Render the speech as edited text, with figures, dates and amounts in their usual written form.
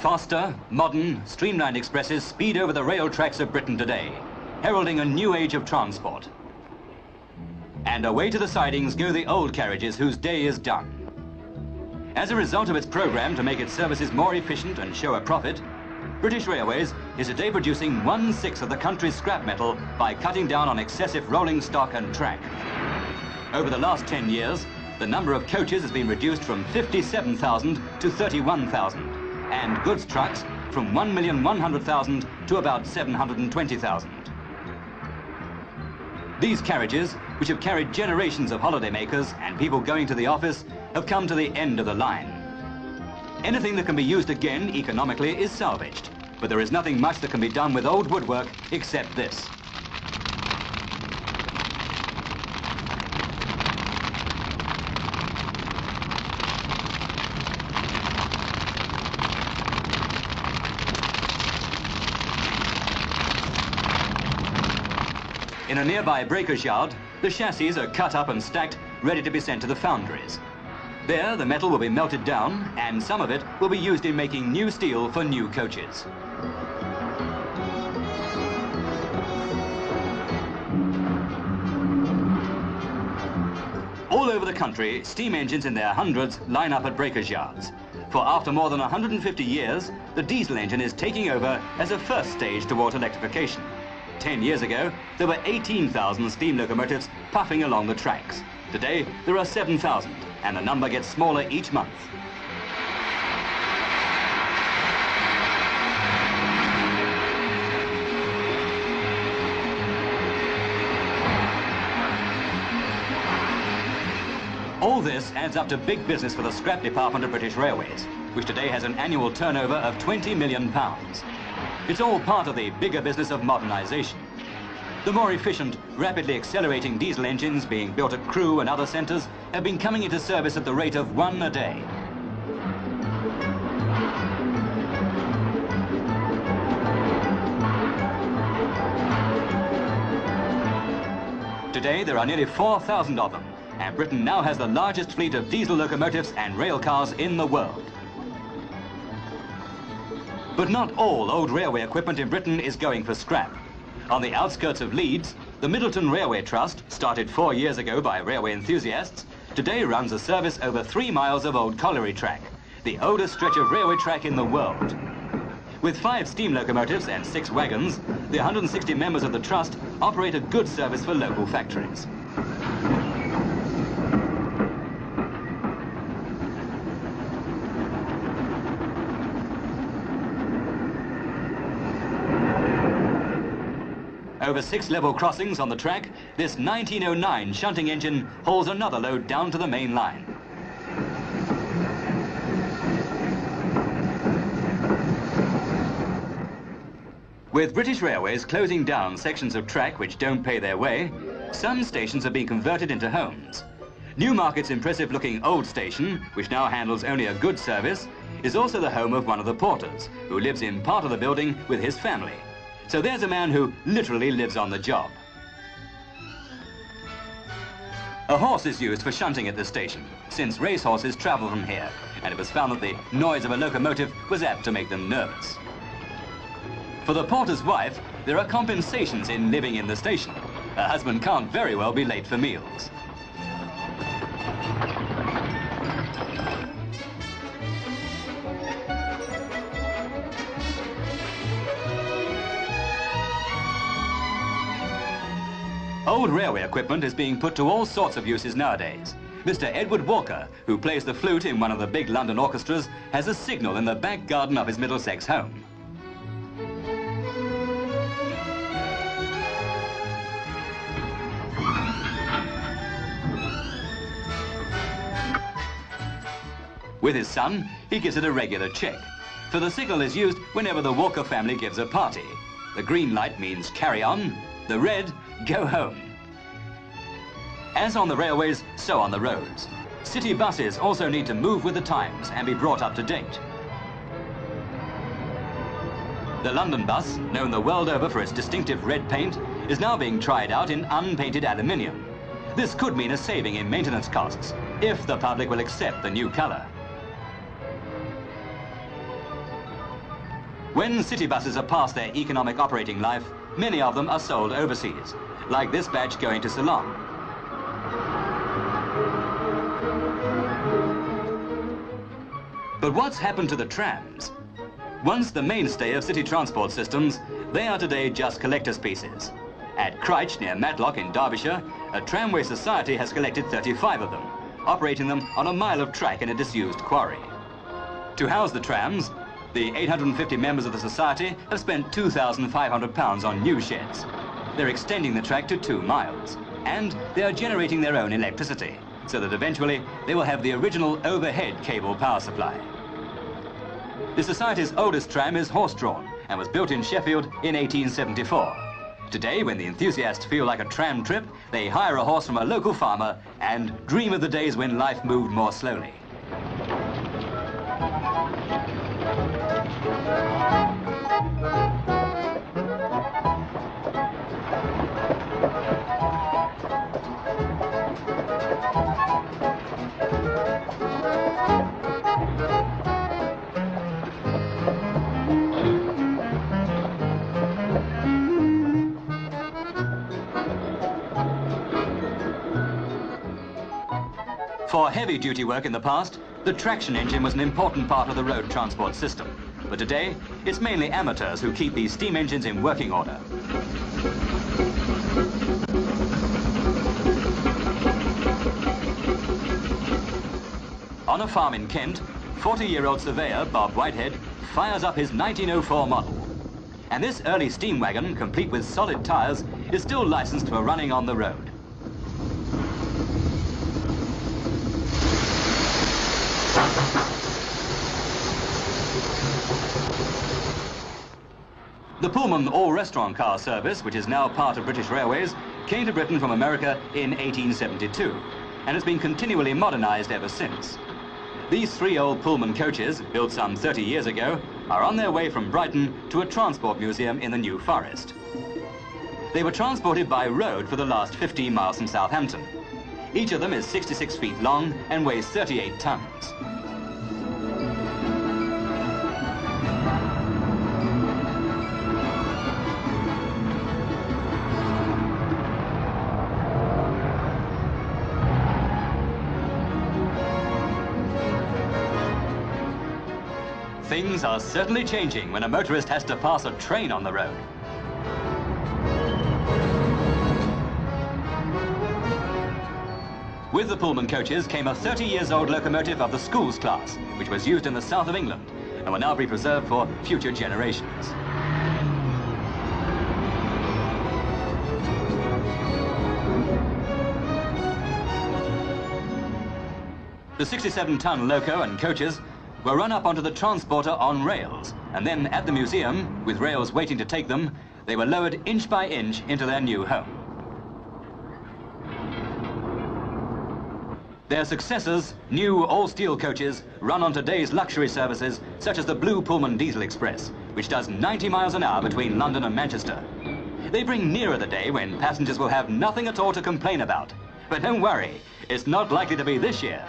Faster, modern, streamlined expresses speed over the rail tracks of Britain today, heralding a new age of transport. And away to the sidings go the old carriages whose day is done. As a result of its program to make its services more efficient and show a profit, British Railways is today producing 1/6 of the country's scrap metal by cutting down on excessive rolling stock and track. Over the last 10 years, the number of coaches has been reduced from 57,000 to 31,000, and goods trucks from 1,100,000 to about 720,000. These carriages, which have carried generations of holidaymakers and people going to the office, have come to the end of the line. Anything that can be used again economically is salvaged, but there is nothing much that can be done with old woodwork except this. In a nearby breaker's yard, the chassis are cut up and stacked, ready to be sent to the foundries. There, the metal will be melted down, and some of it will be used in making new steel for new coaches. All over the country, steam engines in their hundreds line up at breakers' yards. For after more than 150 years, the diesel engine is taking over as a first stage toward electrification. 10 years ago, there were 18,000 steam locomotives puffing along the tracks. Today, there are 7,000, and the number gets smaller each month. All this adds up to big business for the scrap department of British Railways, which today has an annual turnover of £20 million. It's all part of the bigger business of modernisation. The more efficient, rapidly accelerating diesel engines being built at Crewe and other centres have been coming into service at the rate of 1 a day. Today there are nearly 4,000 of them, and Britain now has the largest fleet of diesel locomotives and rail cars in the world. But not all old railway equipment in Britain is going for scrap. On the outskirts of Leeds, the Middleton Railway Trust, started 4 years ago by railway enthusiasts, today runs a service over 3 miles of old colliery track, the oldest stretch of railway track in the world. With 5 steam locomotives and 6 wagons, the 160 members of the trust operate a good service for local factories. Over 6 level crossings on the track, this 1909 shunting engine hauls another load down to the main line. With British Railways closing down sections of track which don't pay their way, some stations are being converted into homes. Newmarket's impressive-looking old station, which now handles only a good service, is also the home of one of the porters, who lives in part of the building with his family. So there's a man who literally lives on the job. A horse is used for shunting at this station, since racehorses travel from here, and it was found that the noise of a locomotive was apt to make them nervous. For the porter's wife, there are compensations in living in the station. Her husband can't very well be late for meals. Old railway equipment is being put to all sorts of uses nowadays. Mr. Edward Walker, who plays the flute in one of the big London orchestras, has a signal in the back garden of his Middlesex home. With his son, he gives it a regular check, for the signal is used whenever the Walker family gives a party. The green light means carry on, the red, go home. As on the railways, so on the roads. City buses also need to move with the times and be brought up to date. The London bus, known the world over for its distinctive red paint, is now being tried out in unpainted aluminium. This could mean a saving in maintenance costs, if the public will accept the new colour. When city buses are past their economic operating life, many of them are sold overseas, like this batch going to Ceylon. But what's happened to the trams? Once the mainstay of city transport systems, they are today just collector's pieces. At Cryche, near Matlock in Derbyshire, a tramway society has collected 35 of them, operating them on a mile of track in a disused quarry. To house the trams, the 850 members of the society have spent £2,500 on new sheds. They're extending the track to 2 miles, and they are generating their own electricity, so that eventually they will have the original overhead cable power supply. The Society's oldest tram is horse-drawn and was built in Sheffield in 1874. Today, when the enthusiasts feel like a tram trip, they hire a horse from a local farmer and dream of the days when life moved more slowly. For heavy-duty work in the past, the traction engine was an important part of the road transport system. But today, it's mainly amateurs who keep these steam engines in working order. On a farm in Kent, 40-year-old surveyor Bob Whitehead fires up his 1904 model. And this early steam wagon, complete with solid tyres, is still licensed for running on the road. The Pullman all-restaurant car service, which is now part of British Railways, came to Britain from America in 1872 and has been continually modernised ever since. These 3 old Pullman coaches, built some 30 years ago, are on their way from Brighton to a transport museum in the New Forest. They were transported by road for the last 15 miles from Southampton. Each of them is 66 feet long and weighs 38 tons. Things are certainly changing when a motorist has to pass a train on the road. With the Pullman coaches came a 30-year-old locomotive of the schools class, which was used in the south of England and will now be preserved for future generations. The 67-ton loco and coaches were run up onto the transporter on rails, and then at the museum, with rails waiting to take them, they were lowered inch by inch into their new home. Their successors, new all-steel coaches, run on today's luxury services, such as the Blue Pullman Diesel Express, which does 90 miles an hour between London and Manchester. They bring nearer the day when passengers will have nothing at all to complain about. But don't worry, it's not likely to be this year.